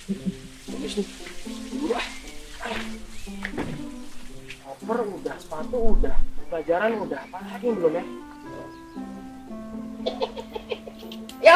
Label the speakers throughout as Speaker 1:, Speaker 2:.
Speaker 1: Habis nih. Wah. Koper udah, sepatu udah, pelajaran udah, apa lagi yang belum ya? Ya,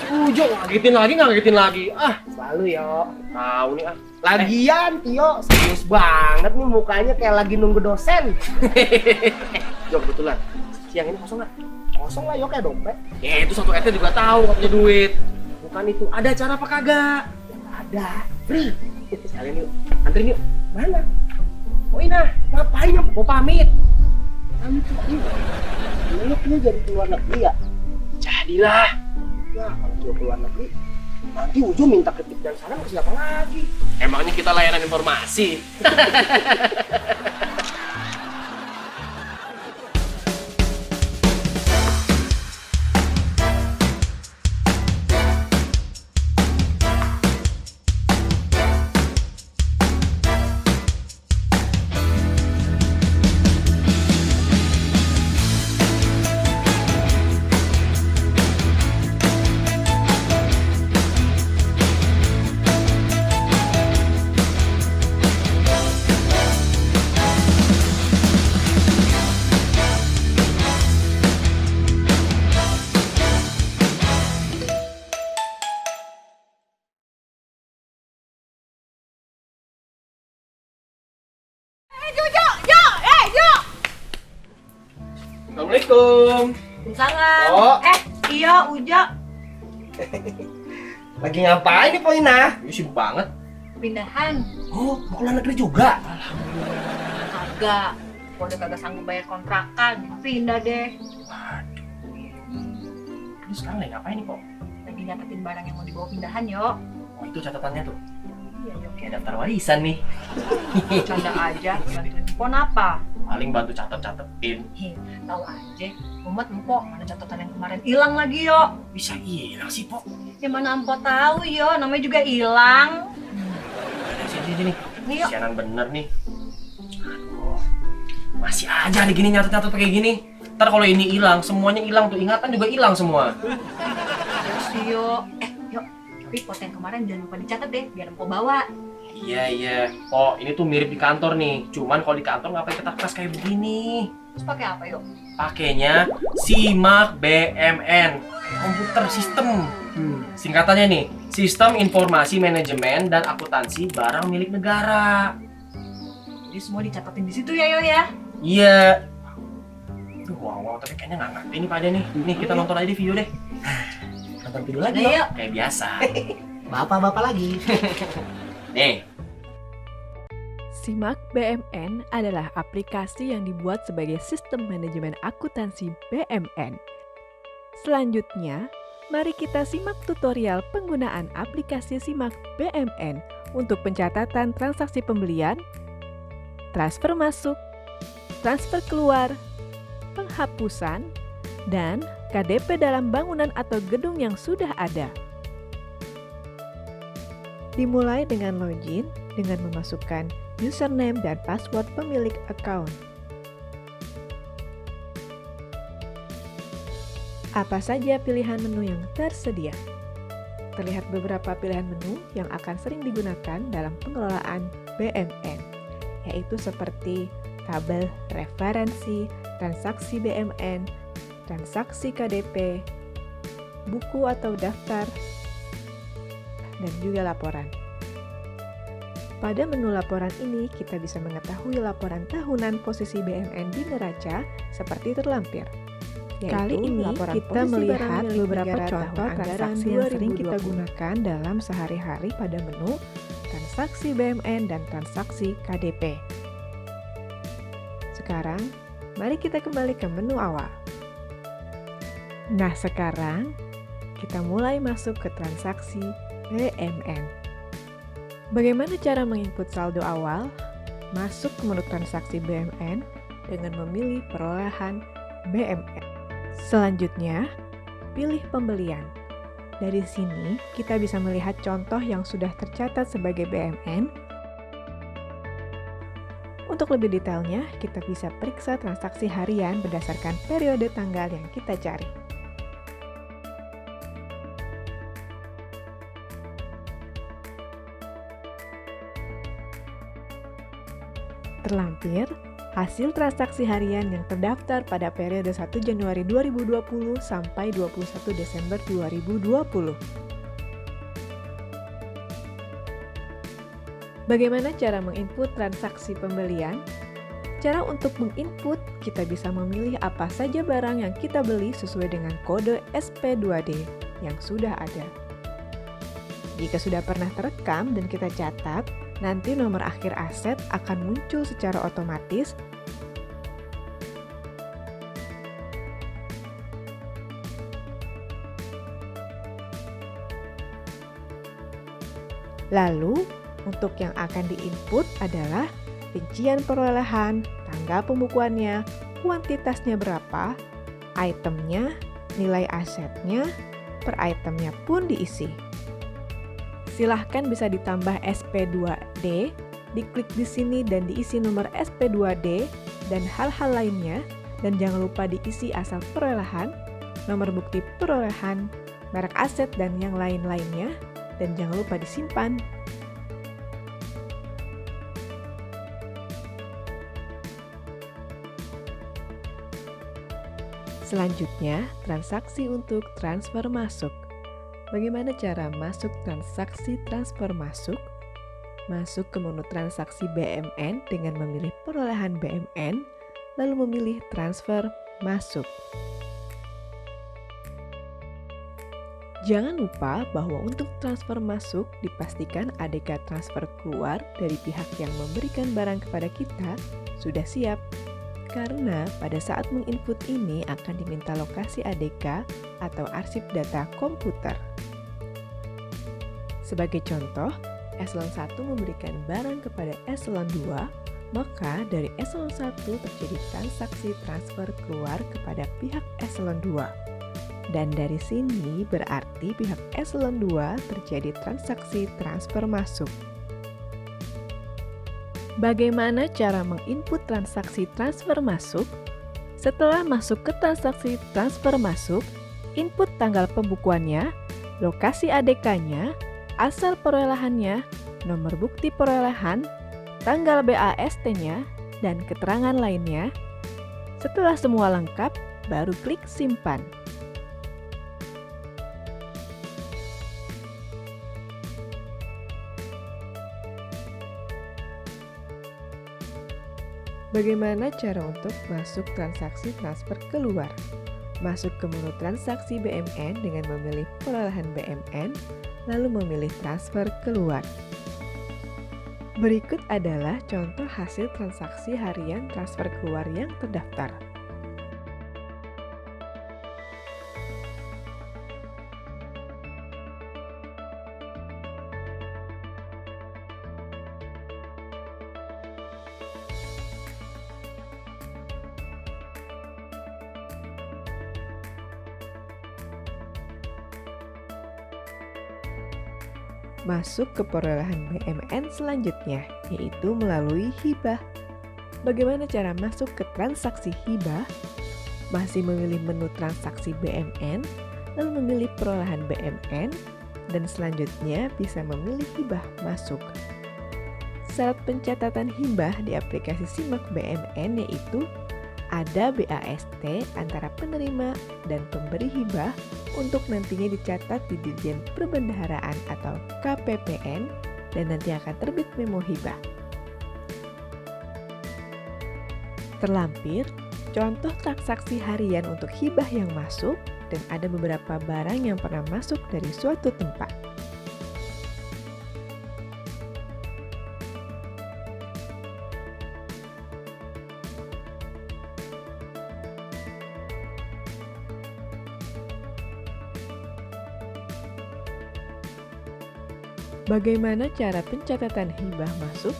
Speaker 1: si Ujo ngagetin lagi. Ah,
Speaker 2: Selalu yo.
Speaker 1: tahu nih ah.
Speaker 2: Lagian Tio serius banget nih mukanya kayak lagi nunggu dosen.
Speaker 1: Jo, kebetulan. Siang ini kosong nggak?
Speaker 2: Kosong lah yo kayak dompet.
Speaker 1: Ya itu satu RT juga tahu nggak punya duit. Bukan itu, ada acara apa kagak?
Speaker 2: Ada. Free.
Speaker 1: Sekalian yuk, anterin yuk.
Speaker 2: Mana?
Speaker 1: Oh Ina, ngapain ya? Mau pamit.
Speaker 2: Pamit lagi. Lu Tio jadi keluar negeri ya?
Speaker 1: Jadilah.
Speaker 2: Ya kalau Tio keluar negeri, nanti Ujo minta ketik dan saran ke siapa lagi?
Speaker 1: Emangnya kita layanan informasi? Assalamualaikum.
Speaker 3: Salam.
Speaker 1: Oh.
Speaker 3: Iya, Uja.
Speaker 2: Lagi ngapain nih Po Ina?
Speaker 1: Ini sibuk banget.
Speaker 3: Pindahan.
Speaker 2: Oh, mau keluar negeri juga?
Speaker 3: Kagak. Gua udah kagak sanggup bayar kontrakan. Pindah deh.
Speaker 1: Waduh. Ini sekarang lagi ngapain nih, Pok?
Speaker 3: Lagi nyatetin barang yang mau dibawa pindahan, yo.
Speaker 1: Oh, itu catatannya tuh.
Speaker 3: Iya, yo.
Speaker 1: Kayak daftar warisan nih.
Speaker 3: Canda aja. Bantuin Empon apa?
Speaker 1: Paling bantu catet-catetin.
Speaker 3: Tahu aja. Mumet Empok, mana catatan yang kemarin hilang lagi, yo.
Speaker 1: Bisa hilang sih, Pok.
Speaker 3: Ya mana Empok tahu, yo. Namanya juga hilang.
Speaker 1: Sini.
Speaker 3: Nih, yo.
Speaker 1: Sianan bener nih. Aduh. Masih aja nih gini nyatet-nyatet kayak gini. Ntar kalau ini hilang, semuanya hilang tuh. Ingatan juga hilang semua.
Speaker 3: Terus, yo. Yo. Tapi foto yang kemarin jangan lupa dicatat deh, biar Empok bawa.
Speaker 1: Iya. Oh, ini tuh mirip di kantor nih. Cuman kalau di kantor ngapain kertas kayak begini?
Speaker 3: Terus pakai apa, yo?
Speaker 1: Pakainya SIMAK BMN, komputer sistem. Singkatannya nih, Sistem Informasi Manajemen dan Akuntansi Barang Milik Negara.
Speaker 3: Jadi semua dicatatin di situ ya, yo ya.
Speaker 1: Iya. Aduh, wow, tapi kayaknya nggak ngerti nih pada nih. Nih kita nonton aja di video deh.
Speaker 2: Nonton video lagi
Speaker 3: Ayo.
Speaker 2: yo.
Speaker 1: Kayak biasa.
Speaker 2: Bapak-bapak lagi.
Speaker 1: Nih,
Speaker 4: SIMAK BMN adalah aplikasi yang dibuat sebagai sistem manajemen akuntansi BMN. Selanjutnya, mari kita simak tutorial penggunaan aplikasi SIMAK BMN untuk pencatatan transaksi pembelian, transfer masuk, transfer keluar, penghapusan, dan KDP dalam bangunan atau gedung yang sudah ada. Dimulai dengan login dengan memasukkan username dan password pemilik account. Apa saja pilihan menu yang tersedia? Terlihat beberapa pilihan menu yang akan sering digunakan dalam pengelolaan BMN, yaitu seperti tabel referensi, transaksi BMN, transaksi KDP, buku atau daftar, dan juga laporan. Pada menu laporan ini, kita bisa mengetahui laporan tahunan posisi BMN di neraca seperti terlampir. Kali ini kita melihat beberapa contoh transaksi yang sering kita gunakan dalam sehari-hari pada menu transaksi BMN dan transaksi KDP. Sekarang, mari kita kembali ke menu awal. Nah, sekarang kita mulai masuk ke transaksi BMN. Bagaimana cara menginput saldo awal? Masuk ke menu transaksi BMN dengan memilih perolehan BMN. Selanjutnya, pilih pembelian. Dari sini, kita bisa melihat contoh yang sudah tercatat sebagai BMN. Untuk lebih detailnya, kita bisa periksa transaksi harian berdasarkan periode tanggal yang kita cari. Terlampir, hasil transaksi harian yang terdaftar pada periode 1 Januari 2020 sampai 21 Desember 2020. Bagaimana cara menginput transaksi pembelian? Cara untuk menginput, kita bisa memilih apa saja barang yang kita beli sesuai dengan kode SP2D yang sudah ada. Jika sudah pernah terekam dan kita catat, nanti nomor akhir aset akan muncul secara otomatis. Lalu, untuk yang akan diinput adalah rincian perolehan, tanggal pembukuannya, kuantitasnya berapa, itemnya, nilai asetnya, per itemnya pun diisi. Silahkan bisa ditambah SP2D, diklik di sini dan diisi nomor SP2D dan hal-hal lainnya, dan jangan lupa diisi asal perolehan, nomor bukti perolehan, merek aset dan yang lain-lainnya, dan jangan lupa disimpan. Selanjutnya, transaksi untuk transfer masuk. Bagaimana cara masuk transaksi transfer masuk? Masuk ke menu transaksi BMN dengan memilih perolehan BMN, lalu memilih transfer masuk. Jangan lupa bahwa untuk transfer masuk dipastikan ADK transfer keluar dari pihak yang memberikan barang kepada kita sudah siap. Karena pada saat menginput ini akan diminta lokasi ADK atau arsip data komputer. Sebagai contoh, eselon 1 memberikan barang kepada eselon 2, maka dari eselon 1 terjadi transaksi transfer keluar kepada pihak eselon 2. Dan dari sini berarti pihak eselon 2 terjadi transaksi transfer masuk. Bagaimana cara menginput transaksi transfer masuk? Setelah masuk ke transaksi transfer masuk, input tanggal pembukuannya, lokasi ADK-nya, asal perolehannya, nomor bukti perolehan, tanggal BAST-nya, dan keterangan lainnya. Setelah semua lengkap, baru klik simpan. Bagaimana cara untuk masuk transaksi transfer keluar? Masuk ke menu transaksi BMN dengan memilih perolehan BMN, lalu memilih transfer keluar. Berikut adalah contoh hasil transaksi harian transfer keluar yang terdaftar. Masuk ke perolehan BMN selanjutnya, yaitu melalui hibah. Bagaimana cara masuk ke transaksi hibah? Masih memilih menu transaksi BMN, lalu memilih perolehan BMN, dan selanjutnya bisa memilih hibah masuk. Syarat pencatatan hibah di aplikasi Simak BMN yaitu ada BAST antara penerima dan pemberi hibah untuk nantinya dicatat di Dirjen Perbendaharaan atau KPPN dan nanti akan terbit memo hibah. Terlampir, contoh transaksi harian untuk hibah yang masuk dan ada beberapa barang yang pernah masuk dari suatu tempat. Bagaimana cara pencatatan hibah masuk?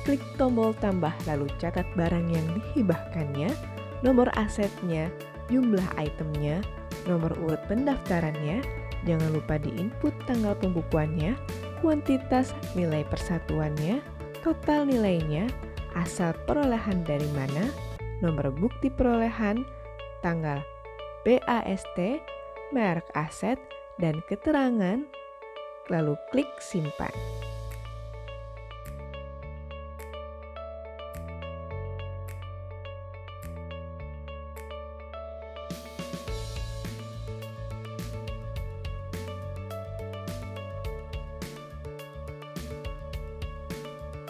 Speaker 4: Klik tombol tambah lalu catat barang yang dihibahkannya, nomor asetnya, jumlah itemnya, nomor urut pendaftarannya, jangan lupa diinput tanggal pembukuannya, kuantitas nilai persatuannya, total nilainya, asal perolehan dari mana, nomor bukti perolehan, tanggal BAST, merek aset, dan keterangan, lalu klik simpan.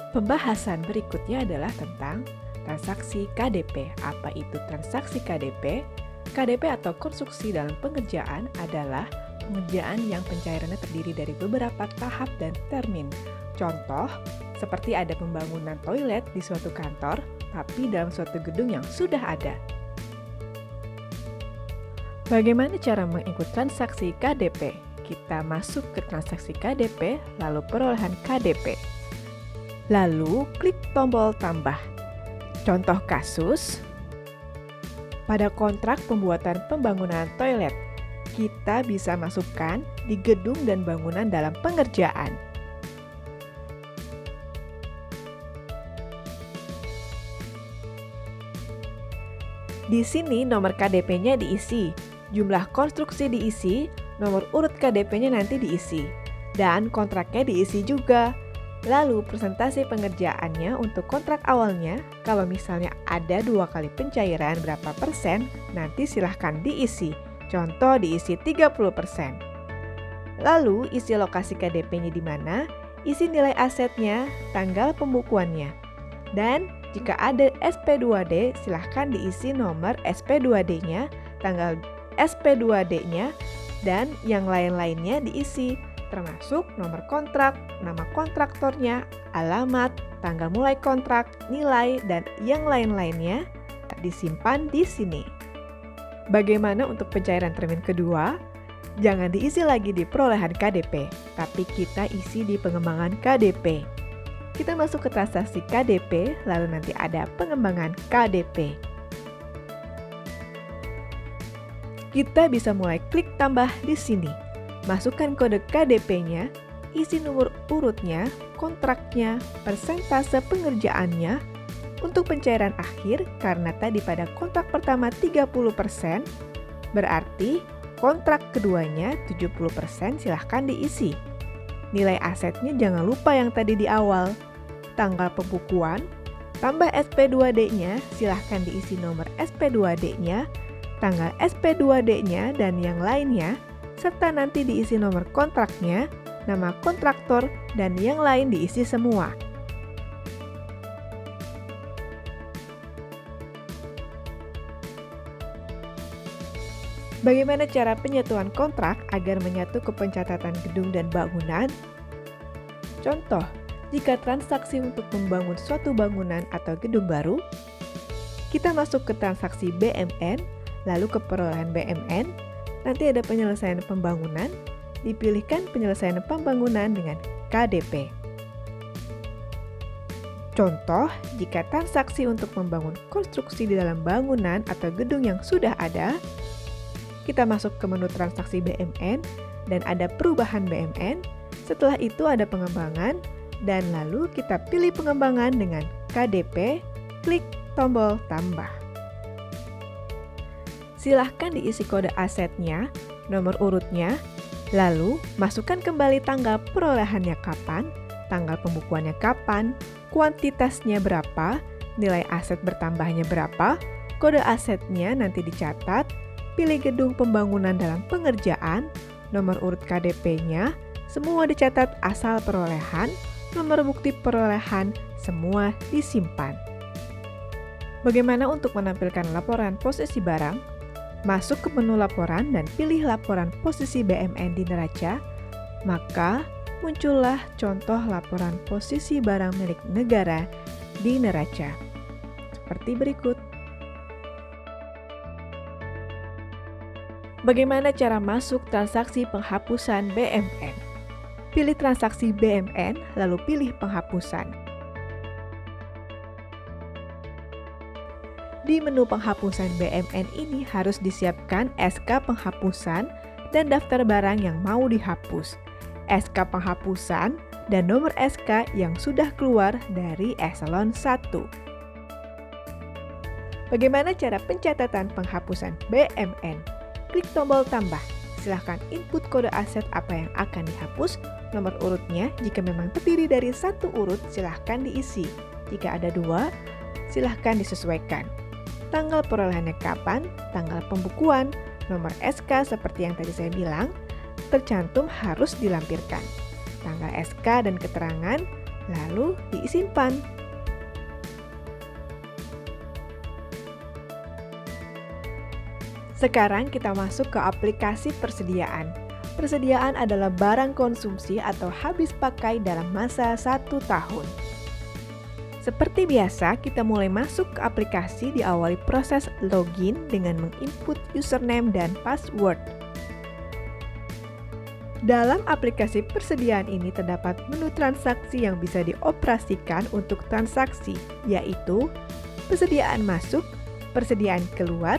Speaker 4: Pembahasan berikutnya adalah tentang transaksi KDP. Apa itu transaksi KDP? KDP atau konstruksi dalam pengerjaan adalah pengerjaan yang pencairannya terdiri dari beberapa tahap dan termin. Contoh, seperti ada pembangunan toilet di suatu kantor, tapi dalam suatu gedung yang sudah ada. Bagaimana cara mengikut transaksi KDP? Kita masuk ke transaksi KDP, lalu perolehan KDP. Lalu klik tombol tambah. Contoh kasus, pada kontrak pembuatan pembangunan toilet, kita bisa masukkan di gedung dan bangunan dalam pengerjaan. Di sini nomor KDP-nya diisi, jumlah konstruksi diisi, nomor urut KDP-nya nanti diisi, dan kontraknya diisi juga. Lalu presentasi pengerjaannya untuk kontrak awalnya, kalau misalnya ada 2 kali pencairan berapa persen, nanti silahkan diisi. Contoh diisi 30%. Lalu isi lokasi KDP-nya di mana, isi nilai asetnya, tanggal pembukuannya. Dan jika ada SP2D, silahkan diisi nomor SP2D-nya, tanggal SP2D-nya, dan yang lain-lainnya diisi, termasuk nomor kontrak, nama kontraktornya, alamat, tanggal mulai kontrak, nilai, dan yang lain-lainnya disimpan di sini. Bagaimana untuk pencairan termin kedua? Jangan diisi lagi di perolehan KDP, tapi kita isi di pengembangan KDP. Kita masuk ke transaksi KDP, lalu nanti ada pengembangan KDP. Kita bisa mulai klik tambah di sini. Masukkan kode KDP-nya, isi nomor urutnya, kontraknya, persentase pengerjaannya. Untuk pencairan akhir, karena tadi pada kontrak pertama 30%, berarti kontrak keduanya 70% silahkan diisi. Nilai asetnya jangan lupa yang tadi di awal. Tanggal pembukuan, tambah SP2D-nya, silahkan diisi nomor SP2D-nya, tanggal SP2D-nya, dan yang lainnya, serta nanti diisi nomor kontraknya, nama kontraktor, dan yang lain diisi semua. Bagaimana cara penyatuan kontrak agar menyatu ke pencatatan gedung dan bangunan? Contoh, jika transaksi untuk membangun suatu bangunan atau gedung baru, kita masuk ke transaksi BMN, lalu ke perolehan BMN, nanti ada penyelesaian pembangunan, dipilihkan penyelesaian pembangunan dengan KDP. Contoh, jika transaksi untuk membangun konstruksi di dalam bangunan atau gedung yang sudah ada, kita masuk ke menu transaksi BMN dan ada perubahan BMN, setelah itu ada pengembangan, dan lalu kita pilih pengembangan dengan KDP, klik tombol tambah. Silahkan diisi kode asetnya, nomor urutnya, lalu masukkan kembali tanggal perolehannya kapan, tanggal pembukuannya kapan, kuantitasnya berapa, nilai aset bertambahnya berapa, kode asetnya nanti dicatat, pilih gedung pembangunan dalam pengerjaan, nomor urut KDP-nya, semua dicatat asal perolehan, nomor bukti perolehan, semua disimpan. Bagaimana untuk menampilkan laporan posisi barang? Masuk ke menu laporan dan pilih laporan posisi BMN di neraca, maka muncullah contoh laporan posisi barang milik negara di neraca. Seperti berikut. Bagaimana cara masuk transaksi penghapusan BMN? Pilih transaksi BMN, lalu pilih penghapusan. Di menu penghapusan BMN ini harus disiapkan SK penghapusan dan daftar barang yang mau dihapus, SK penghapusan, dan nomor SK yang sudah keluar dari eselon 1. Bagaimana cara pencatatan penghapusan BMN? Klik tombol tambah. Silahkan input kode aset apa yang akan dihapus, nomor urutnya jika memang terdiri dari 1 urut silahkan diisi. Jika ada 2, silahkan disesuaikan. Tanggal perolehannya kapan, tanggal pembukuan, nomor SK seperti yang tadi saya bilang, tercantum harus dilampirkan. Tanggal SK dan keterangan, lalu disimpan. Sekarang kita masuk ke aplikasi persediaan. Persediaan adalah barang konsumsi atau habis pakai dalam masa 1 tahun. Seperti biasa, kita mulai masuk ke aplikasi diawali proses login dengan menginput username dan password. Dalam aplikasi persediaan ini terdapat menu transaksi yang bisa dioperasikan untuk transaksi, yaitu persediaan masuk, persediaan keluar,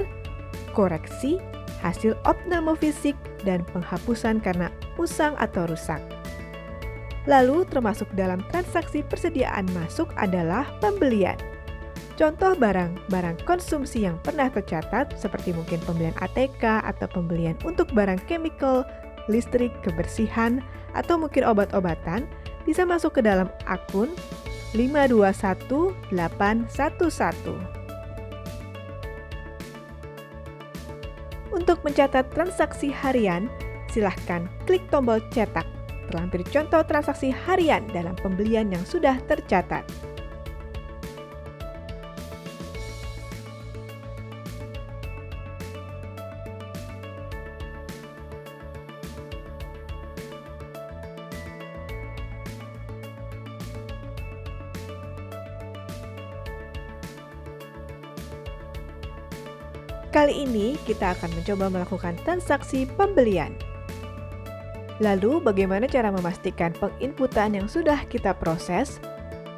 Speaker 4: koreksi, hasil opname fisik, dan penghapusan karena usang atau rusak. Lalu termasuk dalam transaksi persediaan masuk adalah pembelian. Contoh barang konsumsi yang pernah tercatat seperti mungkin pembelian ATK atau pembelian untuk barang chemical, listrik, kebersihan, atau mungkin obat-obatan bisa masuk ke dalam akun 521811. Untuk mencatat transaksi harian, silahkan klik tombol cetak. Terlampir contoh transaksi harian dalam pembelian yang sudah tercatat. Kali ini kita akan mencoba melakukan transaksi pembelian. Lalu bagaimana cara memastikan penginputan yang sudah kita proses?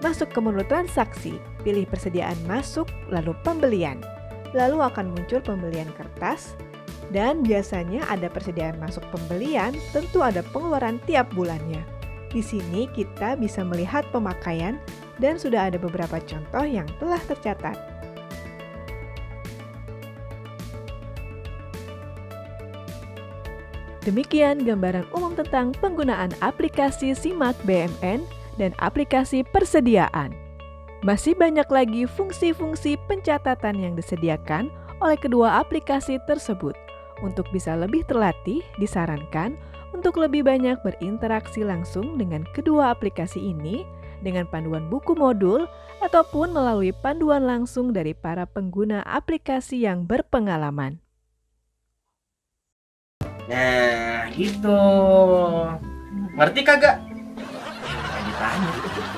Speaker 4: Masuk ke menu transaksi, pilih persediaan masuk, lalu pembelian. Lalu akan muncul pembelian kertas, dan biasanya ada persediaan masuk pembelian, tentu ada pengeluaran tiap bulannya. Di sini kita bisa melihat pemakaian dan sudah ada beberapa contoh yang telah tercatat. Demikian gambaran umum tentang penggunaan aplikasi Simak BMN dan aplikasi persediaan. Masih banyak lagi fungsi-fungsi pencatatan yang disediakan oleh kedua aplikasi tersebut. Untuk bisa lebih terlatih, disarankan untuk lebih banyak berinteraksi langsung dengan kedua aplikasi ini dengan panduan buku modul ataupun melalui panduan langsung dari para pengguna aplikasi yang berpengalaman.
Speaker 1: Nah, gitu. Ngerti kagak? Kayak ditanya.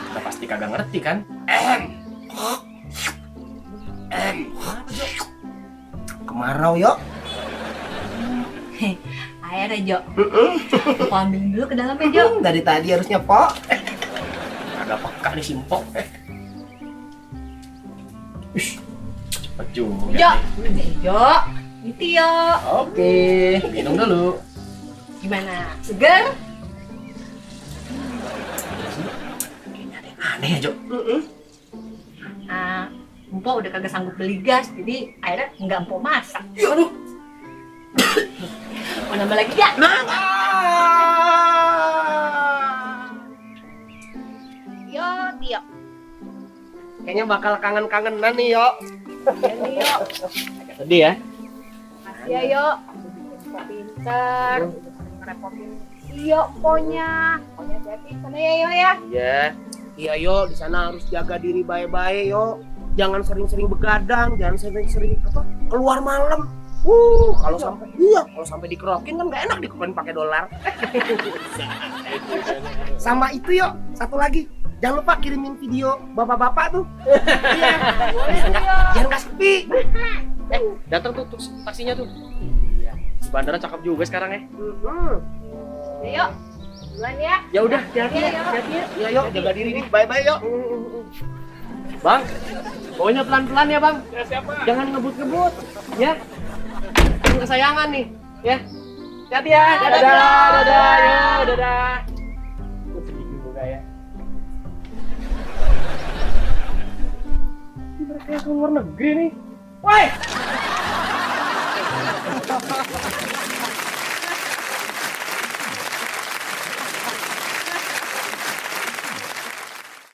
Speaker 1: Udah pasti kagak ngerti kan?
Speaker 2: Kemarau yuk.
Speaker 3: Air ya, Jo. Aku ambilin dulu ke dalam ya, Jo.
Speaker 2: Dari tadi harusnya Pok.
Speaker 1: Kagak peka nih simpok. Cepet juga.
Speaker 3: Jo,
Speaker 1: nih.
Speaker 3: Jo. Itu yo.
Speaker 1: Oke, minum dulu.
Speaker 3: Gimana? Segar?
Speaker 1: Kayaknya ada yang aneh ya, Jo.
Speaker 3: Empok udah kagak sanggup beli gas, jadi akhirnya nggak empok masak.
Speaker 1: Aduh.
Speaker 3: Mau nambah lagi ya? Yo, Tio.
Speaker 2: Kayaknya bakal kangen-kangenan nih yuk.
Speaker 3: Yo.
Speaker 1: Agak sedih ya.
Speaker 3: Makasih ya, Yo. Pinter. Ngerepotin Yo, pokoknya. Pokoknya hati-hati sana ya, Yo ya.
Speaker 2: Iya. Iya yuk, di sana harus jaga diri baik-baik yuk. Jangan sering-sering begadang, jangan sering-sering keluar malam. Kalau sampai dikerokin kan nggak enak dikerokin pakai dolar. Sama itu yuk, satu lagi. Jangan lupa kirimin video bapak-bapak tuh. Iya. Biar nggak sepi.
Speaker 1: Datang tuh taksinya tuh. Iya. Di bandara cakep juga sekarang ya.
Speaker 3: Yuk. Duluan ya.
Speaker 1: Ya udah, hati-hati ya.
Speaker 2: Iya yuk, jaga diri nih, bye-bye yuk.
Speaker 1: Bang, pokoknya pelan-pelan ya, Bang. Ya, siapa? Jangan ngebut-ngebut, ya. Ini kesayangan nih, ya. Hati-hati ya. Dadah, yo, dadah. Sedih juga ya. Mereka ke luar negeri nih. Woi!